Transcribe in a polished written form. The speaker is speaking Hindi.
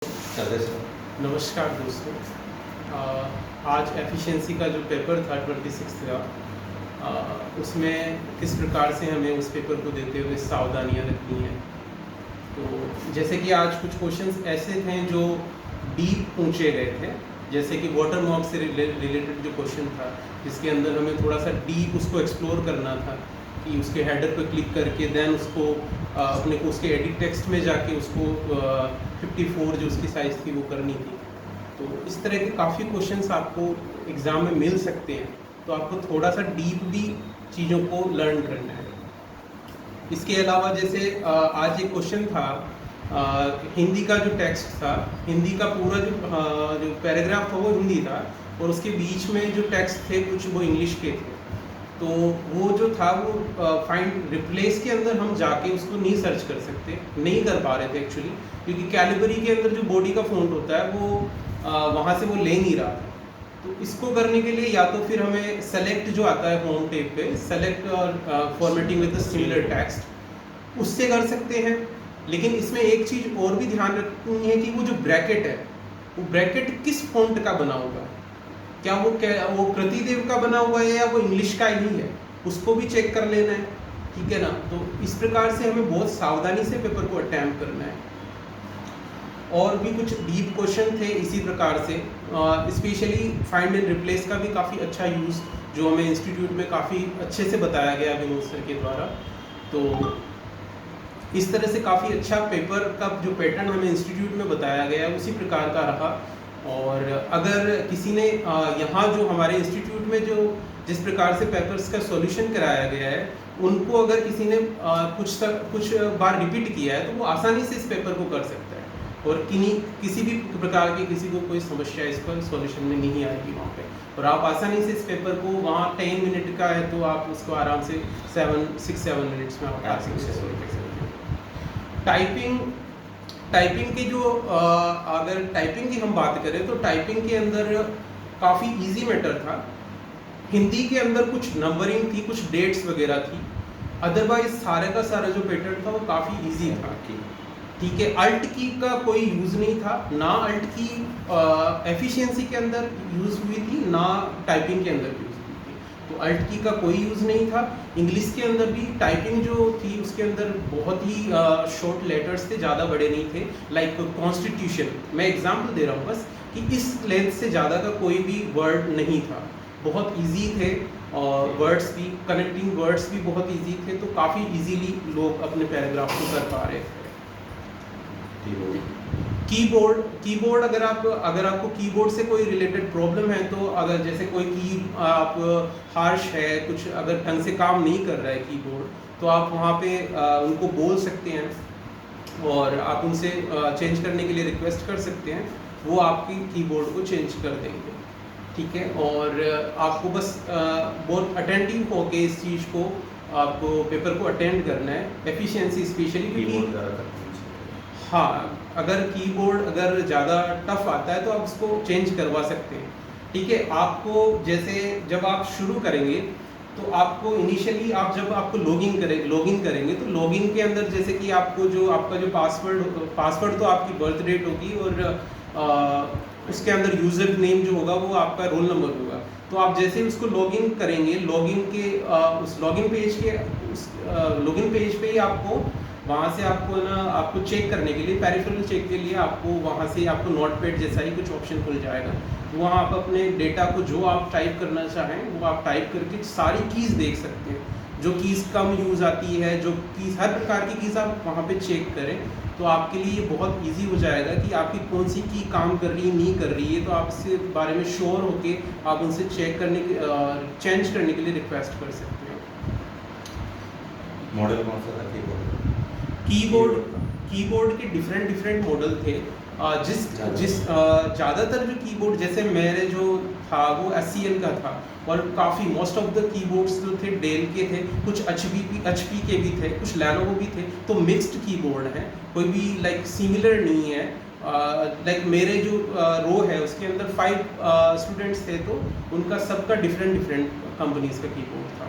नमस्कार दोस्तों। आज एफिशिएंसी का जो पेपर था 26 का, उसमें किस प्रकार से हमें उस पेपर को देते हुए सावधानियां रखनी हैं। तो जैसे कि आज कुछ क्वेश्चंस ऐसे थे जो डीप पूछे गए थे, जैसे कि वाटर मॉक से रिलेटेड जो क्वेश्चन था, जिसके अंदर हमें थोड़ा सा डीप उसको एक्सप्लोर करना था कि उसके हेडर पर क्लिक करके देन उसको अपने को उसके एडिट टेक्स्ट में जाके उसको 54 जो उसकी साइज़ थी वो करनी थी। तो इस तरह के काफ़ी क्वेश्चंस आपको एग्ज़ाम में मिल सकते हैं, तो आपको थोड़ा सा डीप भी चीज़ों को लर्न करना है। इसके अलावा जैसे आज एक क्वेश्चन था, हिंदी का जो टेक्स्ट था, हिंदी का पूरा जो पैराग्राफ था वो हिंदी था, और उसके बीच में जो टेक्स्ट थे कुछ वो इंग्लिश के थे। तो वो जो था वो फाइंड रिप्लेस के अंदर हम जाके उसको नहीं सर्च कर सकते, नहीं कर पा रहे थे एक्चुअली, क्योंकि कैलिबरी के अंदर जो बॉडी का फ़ॉन्ट होता है वो वहाँ से वो ले नहीं रहा था। तो इसको करने के लिए या तो फिर हमें सेलेक्ट जो आता है होम टेब पे, सेलेक्ट और formatting with the similar text, उससे कर सकते हैं। लेकिन इसमें एक चीज़ और भी ध्यान रखनी है कि वो जो ब्रैकेट है, वो ब्रैकेट किस फॉन्ट का बना होगा, क्या वो कृतिदेव का बना हुआ है या वो इंग्लिश का ही है, उसको भी चेक कर लेना है। ठीक है ना। तो इस प्रकार से हमें बहुत सावधानी से पेपर को अटैम्प्ट करना है। और भी कुछ डीप क्वेश्चन थे इसी प्रकार से, स्पेशली फाइंड एंड रिप्लेस का भी काफ़ी अच्छा यूज़ जो हमें इंस्टीट्यूट में काफ़ी अच्छे से बताया गया विनोद सर के द्वारा। तो इस तरह से काफ़ी अच्छा पेपर का जो पैटर्न हमें इंस्टीट्यूट में बताया गया है उसी प्रकार का रहा। और अगर किसी ने यहाँ जो हमारे इंस्टीट्यूट में जो जिस प्रकार से पेपर्स का सॉल्यूशन कराया गया है, उनको अगर किसी ने कुछ बार रिपीट किया है तो वो आसानी से इस पेपर को कर सकता है, और किसी भी प्रकार की किसी को कोई समस्या इस पर सॉल्यूशन में नहीं आएगी वहाँ पे। और आप आसानी से इस पेपर को, वहाँ 10 मिनट का है तो आप उसको आराम से 6-7 मिनट्स में आप आसानी से सॉल्व कर सकते हैं। टाइपिंग की जो अगर टाइपिंग की हम बात करें तो टाइपिंग के अंदर काफ़ी इजी मैटर था। हिंदी के अंदर कुछ नंबरिंग थी, कुछ डेट्स वगैरह थी, अदरवाइज सारे का सारा जो पैटर्न था वो काफ़ी इजी था। ठीक है। अल्ट की का कोई यूज़ नहीं था, ना अल्ट की एफिशिएंसी के अंदर यूज़ हुई थी, ना टाइपिंग के अंदर यूज़ हुई थी। तो अल्ट की का कोई यूज़ नहीं था। इंग्लिश के अंदर भी टाइपिंग जो थी उसके अंदर बहुत ही शॉर्ट लेटर्स थे, ज़्यादा बड़े नहीं थे। लाइक कॉन्स्टिट्यूशन, मैं एग्जाम्पल दे रहा हूँ बस, कि इस लेंथ से ज़्यादा का कोई भी वर्ड नहीं था, बहुत ईजी थे। और वर्ड्स भी, कनेक्टिंग वर्ड्स भी बहुत ईजी थे, तो काफ़ी ईजीली लोग अपने पैराग्राफ को कर पा रहे थे। कीबोर्ड अगर आपको कीबोर्ड से कोई रिलेटेड प्रॉब्लम है, तो अगर जैसे कोई की आप हार्श है, कुछ अगर ढंग से काम नहीं कर रहा है कीबोर्ड, तो आप वहाँ पे उनको बोल सकते हैं और आप उनसे चेंज करने के लिए रिक्वेस्ट कर सकते हैं, वो आपकी कीबोर्ड को चेंज कर देंगे। ठीक है। और आपको बस बहुत अटेंटिव होके इस चीज़ को, आपको पेपर को अटेंड करना है। एफिशिएंसी स्पेशली क्योंकि हाँ, अगर कीबोर्ड अगर ज़्यादा टफ आता है तो आप उसको चेंज करवा सकते हैं। ठीक है। आपको जैसे जब आप शुरू करेंगे तो आपको इनिशियली आप जब आपको लॉगिन करेंगे तो लॉगिन के अंदर जैसे कि आपका जो पासवर्ड तो आपकी बर्थ डेट होगी, और उसके अंदर यूज़र नेम जो होगा वो आपका रोल नंबर होगा। तो आप जैसे उसको लॉगिन करेंगे, उस लॉगिन पेज पे ही आपको वहाँ से आपको चेक करने के लिए, पेरिफेरल चेक के लिए आपको वहाँ से आपको नोटपैड जैसा ही कुछ ऑप्शन खुल जाएगा। वहाँ आप अपने डेटा को जो आप टाइप करना चाहें वो आप टाइप करके सारी कीज़ देख सकते हैं। जो कीज़ कम यूज़ आती है, जो कीज़ हर प्रकार की कीज़ आप वहाँ पे चेक करें, तो आपके लिए ये बहुत ईजी हो जाएगा कि आपकी कौन सी की काम कर रही है, नहीं कर रही है। तो आप इसके बारे में श्योर होके आप उनसे चेंज करने के लिए रिक्वेस्ट कर सकते हैं। मॉडल कौन सा था कीबोर्ड के डिफरेंट मॉडल थे। ज़्यादातर जो कीबोर्ड, जैसे मेरे जो था वो SCL का था, और काफ़ी मोस्ट ऑफ द कीबोर्ड्स जो थे डेल के थे, कुछ HP के भी थे, कुछ लेनोवो भी थे। तो मिक्स्ड कीबोर्ड हैं, कोई भी लाइक सिमिलर नहीं है। लाइक मेरे जो रो है उसके अंदर 5 स्टूडेंट्स थे, तो उनका सबका डिफरेंट कंपनीज का कीबोर्ड था।